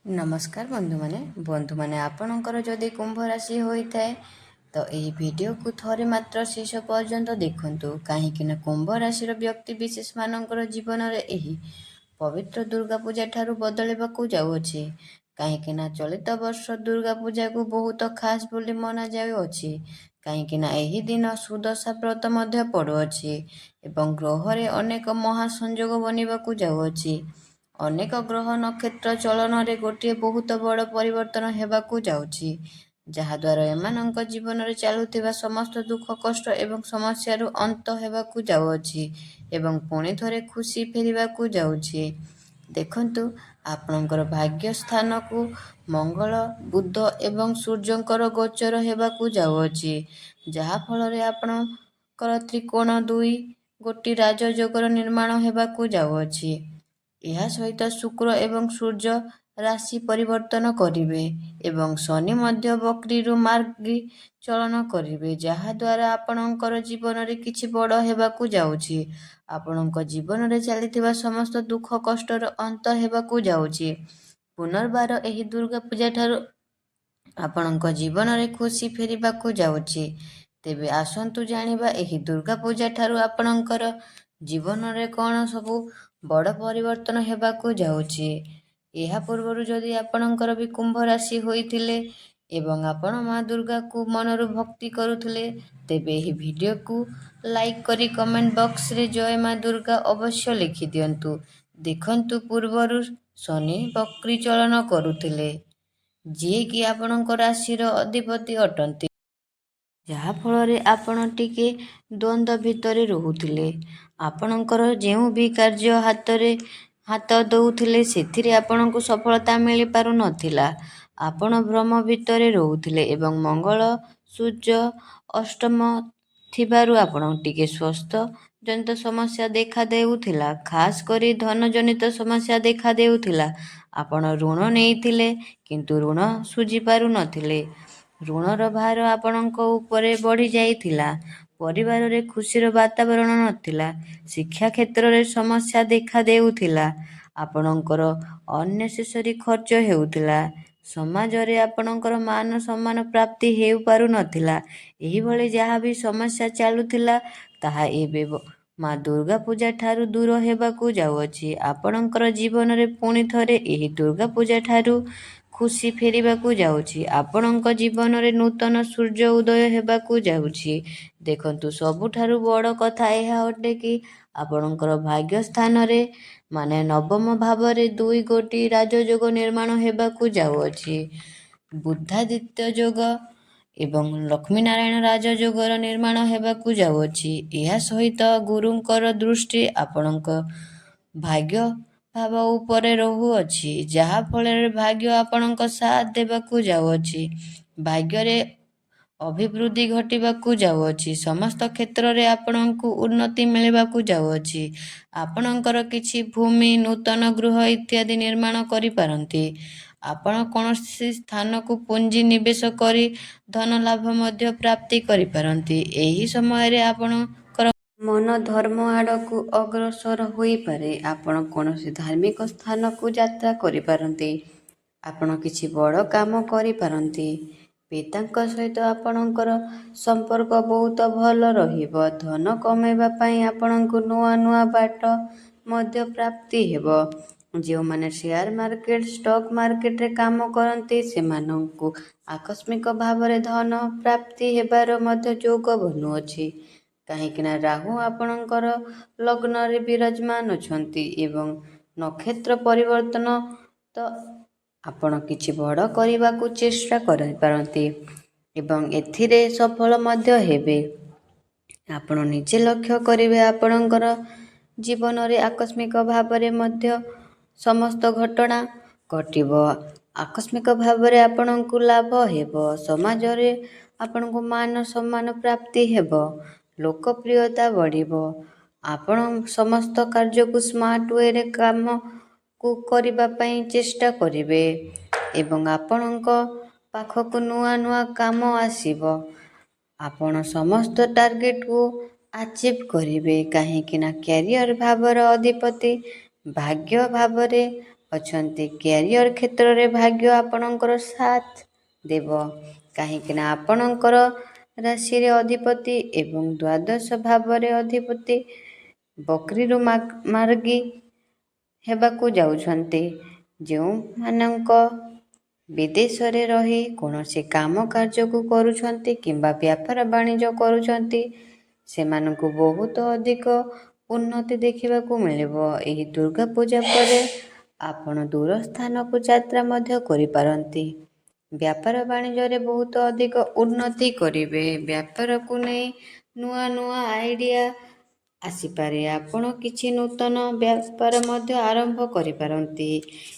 नमस्कार बंधु माने आपणकर जदि कुंभ राशि होता है तो यही वीडियो को थोड़े मात्र शेष पर्यंत देखंतु कहीं कुंभ राशि व्यक्ति विशेष मानकर जीवन में यही पवित्र दुर्गा पूजा ठारू बदलवाक जाऊँगी कहीं चलित वर्ष दुर्गा पूजा को बहुत खास बोली मना जाऊँगी कहीं दिन सुदशा व्रत पड़ुअछि एवं ग्रह रे अनेक महासंयोग बनवाक जाऊँगी अनेक ग्रह नक्षत्र चलन गोटे बहुत बड़ परिवर्तन हेबाकू जाउछि जहाद्वारा एमानंक जीवन में चलुथिबा समस्त दुख कष्ट एवं समस्या अंत हेबाकू जाउछि एवं पुणी थरे खुशी फेरिबाकू जाउछि। देखंतु आपणकर भाग्य स्थान को मंगल बुध एवं सूर्यंकर गोचर हेबाकू जाउछि जहा फल रे आपणकर त्रिकोण दुई गोटी राजयोगर निर्माण हेबाकू जाउछि। यह सहित शुक्र एवं सूर्य राशि परिवर्तन करिवे एवं शनि मध्य वक्री मार्गी चलन करिवे जहाद्वारा आपणकर जीवन में किछि बड़ हेबाकू जाउछि आपणक जीवन में चलिथिबा समस्त दुख कष्टर अंत हेबाकू जाउछि। पुनर्बार एही दुर्गा पूजा ठारू आपणक जीवन में खुशी फेरिबाकू जाउछि। तेबे आसंतु जानिबा एही दुर्गा पूजा ठारू आपणकर जीवन में कौन सबु बड़ परिवर्तन हेबाकू जाउछि। एहा पूर्वरु जदि आपणकर भी कुंभ राशि होइथिले एवं आपण माँ दुर्गा को मनरु भक्ति करुथिले तेबे एही वीडियो को लाइक करी कमेंट बॉक्स रे जय माँ दुर्गा अवश्य लिखि दियंतु। देखंतु पूर्वरु शनि वक्री चलन करुथिले जे कि आपणक राशिर अधिपति अटंती जहा फल आपण टिके द्वंद्व भितर रोहुथिले आपणकर जेउ भी कार्य हाथ दउथिले सेथिरे आपणको सफलता मिली पारु नथिला आपण भ्रम भितर रोहुथिले एवं मंगल सूर्य अष्टम थिबारु आपण टिके स्वस्थ जनित समस्या देखा देउथिला खास करी धन जनित समस्या देखा देउथिला आपण ऋण नेइथिले किंतु ऋण सुझी पारु नथिले ऋणर भार आपणक उपरे बढ़ी जाइथिला परिवार रे खुशीर वातावरण नथिला शिक्षा क्षेत्र रे समस्या देखा देउथिला आपणकर अननेसेसरी खर्च हेउथिला समाज रे आपणकर मान सम्मान प्राप्ति हेउ पारु नथिला एही भली जहा भी समस्या चालुथिला ताहा एबे माँ दुर्गा पूजा ठारू दूर हेबाकू जाउछि आपणकर जीवन रे पुणी थरे एही दुर्गा पूजा ठारू खुशी फेरिबाकू जाउछि आपणक जीवन रे नूतन सूर्य उदय हेबाकू जाउछि। देखंतु सबुठारू बड़ कथा एहा अटे कि आपणकर भाग्य स्थान रे माने नवम भाव रे दुई गोटी राजयोग निर्माण हेबाकू जाउछि बुद्धादित्य योग एवं लक्ष्मी नारायण राजयोगर निर्माण हेबाकू जाउछि। एहा सहित गुरुंकर दृष्टि आपणक भाग्य भाव उपरे रहुअछि जहा फल भाग्य आपणक साथ देबाकू जाउछि भाग्य रे अभिवृद्धि घटिबाकू जाउछि समस्त क्षेत्र रे आपणकू उन्नति मिलबाकू जाउछि आपणकर किछि भूमि नूतन गृह इत्यादि निर्माण करि पारंती आपण कौनसी स्थान को पुंजी निवेश करी धन लाभ मध्य प्राप्ति करि पारंती एही समय रे आपणकर मन धर्म आड़कू अग्रसर होई पारे आपण कौनसी धार्मिक स्थान को यात्रा करि पारंती आपण किछि बड़ काम करि पारंती पितांक सहित आपणकर संपर्क बहुत भल रहिबो धन कमेबा पई आपणको नुआ नुआ बाट मध्य प्राप्ति हेबो जो माने शेयर मार्केट स्टॉक मार्केट रे काम करंती सेमानंकु आकस्मिक भाव रे धन प्राप्ति हेबार मध्य जोग बनुअछि काहेकिना राहु आपणकर लग्न रे विराजमान अछंती एवं नक्षत्र परिवर्तन तो आपण किछि बड़ करिबाकू चेष्टा करि पारंती एवं एथिरे सफल मध्य हेबे आपण निजे लक्ष्य करिवे आपणकर जीवन रे आकस्मिक भाव रे मध्य समस्त घटना घटिबो आकस्मिक भाव रे आपणकू लाभ हेबो समाज रे आपणकू मान सम्मान प्राप्ति हेबो लोकप्रियता बढ़िबो आपण समस्त कार्य को स्मार्ट वे रे काम को करिबा पई चेष्टा करिवे एवं आपणक पाखकू नुआ नुआ काम आसीबो आपण समस्त टार्गेट को अचीव करिवे काहेकिना कैरियर भावर अधिपति भाग्य भाव रे ଅଛନ୍ତି। କ୍ୟାରିୟର କ୍ଷେତ୍ରରେ ଭାଗ୍ୟ ଆପଣଙ୍କର ସାଥ ଦେବ, କାହିଁକିନା ଆପଣଙ୍କର ରାଶିରେ ଅଧିପତି ଏବଂ ଦ୍ୱାଦଶ ଭାବରେ ଅଧିପତି ବକ୍ରିରୁ ମାର୍ଗୀ ହେବାକୁ ଯାଉଛନ୍ତି। ଯେଉଁମାନଙ୍କ ବିଦେଶରେ ରହି କୌଣସି କାମ କାର୍ଯ୍ୟକୁ କରୁଛନ୍ତି କିମ୍ବା ବ୍ୟାପାର ବାଣିଜ୍ୟ କରୁଛନ୍ତି, ସେମାନଙ୍କୁ ବହୁତ ଅଧିକ ଉନ୍ନତି ଦେଖିବାକୁ ମିଳିବ। ଏହି ଦୁର୍ଗା ପୂଜା ପରେ ଆପଣ ଦୂର ସ୍ଥାନକୁ ଯାତ୍ରା ମଧ୍ୟ କରିପାରନ୍ତି। ବ୍ୟାପାର ବାଣିଜ୍ୟରେ ବହୁତ ଅଧିକ ଉନ୍ନତି କରିବେ। ବ୍ୟାପାରକୁ ନେଇ ନୂଆ ନୂଆ ଆଇଡ଼ିଆ ଆସିପାରେ। ଆପଣ କିଛି ନୂତନ ବ୍ୟାପାର ମଧ୍ୟ ଆରମ୍ଭ କରିପାରନ୍ତି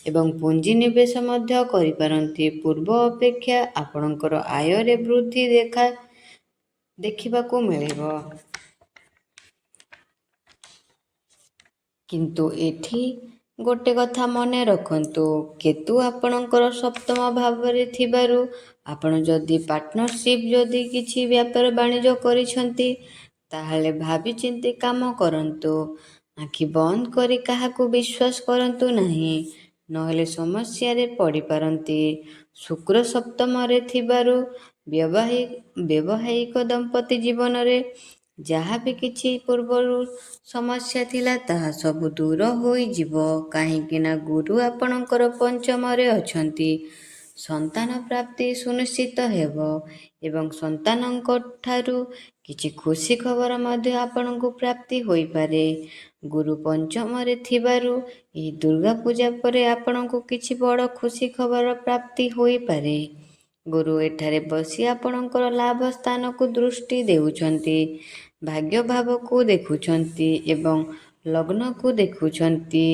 ଏବଂ ପୁଞ୍ଜି ନିବେଶ ମଧ୍ୟ କରିପାରନ୍ତି। ପୂର୍ବ ଅପେକ୍ଷା ଆପଣଙ୍କର ଆୟରେ ବୃଦ୍ଧି ଦେଖିବାକୁ ମିଳିବ। କିନ୍ତୁ ଏଠି ଗୋଟେ କଥା ମନେ ରଖନ୍ତୁ, କେତୁ ଆପଣଙ୍କର ସପ୍ତମ ଭାବରେ ଥିବାରୁ ଆପଣ ଯଦି ପାର୍ଟନରସିପ୍ ଯଦି କିଛି ବ୍ୟାପାର ବାଣିଜ୍ୟ କରିଛନ୍ତି, ତାହେଲେ ଭାବିଚିନ୍ତି କାମ କରନ୍ତୁ। ଆଖି ବନ୍ଦ କରି କାହାକୁ ବିଶ୍ୱାସ କରନ୍ତୁ ନାହିଁ, ନହେଲେ ସମସ୍ୟାରେ ପଡ଼ିପାରନ୍ତି। ଶୁକ୍ର ସପ୍ତମରେ ଥିବାରୁ ବୈବାହିକ ଦମ୍ପତି ଜୀବନରେ ଯାହା ବି କିଛି ପୂର୍ବରୁ ସମସ୍ୟା ଥିଲା ତାହା ସବୁ ଦୂର ହୋଇଯିବ, କାହିଁକିନା ଗୁରୁ ଆପଣଙ୍କର ପଞ୍ଚମରେ ଅଛନ୍ତି। ସନ୍ତାନ ପ୍ରାପ୍ତି ସୁନିଶ୍ଚିତ ହେବ ଏବଂ ସନ୍ତାନଙ୍କ ଠାରୁ କିଛି ଖୁସି ଖବର ମଧ୍ୟ ଆପଣଙ୍କୁ ପ୍ରାପ୍ତି ହୋଇପାରେ। ଗୁରୁ ପଞ୍ଚମରେ ଥିବାରୁ ଏହି ଦୁର୍ଗା ପୂଜା ପରେ ଆପଣଙ୍କୁ କିଛି ବଡ଼ ଖୁସି ଖବର ପ୍ରାପ୍ତି ହୋଇପାରେ। ଗୁରୁ ଏଠାରେ ବସି ଆପଣଙ୍କର ଲାଭ ସ୍ଥାନକୁ ଦୃଷ୍ଟି ଦେଉଛନ୍ତି, ଭାଗ୍ୟ ଭାବକୁ ଦେଖୁଛନ୍ତି ଏବଂ ଲଗ୍ନକୁ ଦେଖୁଛନ୍ତି।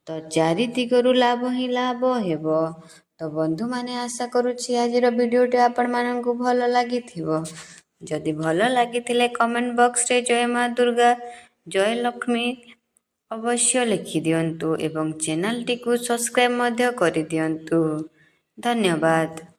ତ ଚାରି ଦିଗରୁ ଲାଭ ହିଁ ଲାଭ ହେବ। ତ ବନ୍ଧୁମାନେ, ଆଶା କରୁଛି ଆଜିର ଭିଡ଼ିଓଟି ଆପଣମାନଙ୍କୁ ଭଲ ଲାଗିଥିବ। ଯଦି ଭଲ ଲାଗିଥିଲେ କମେଣ୍ଟ ବକ୍ସରେ ଜୟ ମା ଦୁର୍ଗା, ଜୟ ଲକ୍ଷ୍ମୀ ଅବଶ୍ୟ ଲେଖିଦିଅନ୍ତୁ ଏବଂ ଚ୍ୟାନେଲଟିକୁ ସବସ୍କ୍ରାଇବ୍ ମଧ୍ୟ କରିଦିଅନ୍ତୁ। ଧନ୍ୟବାଦ।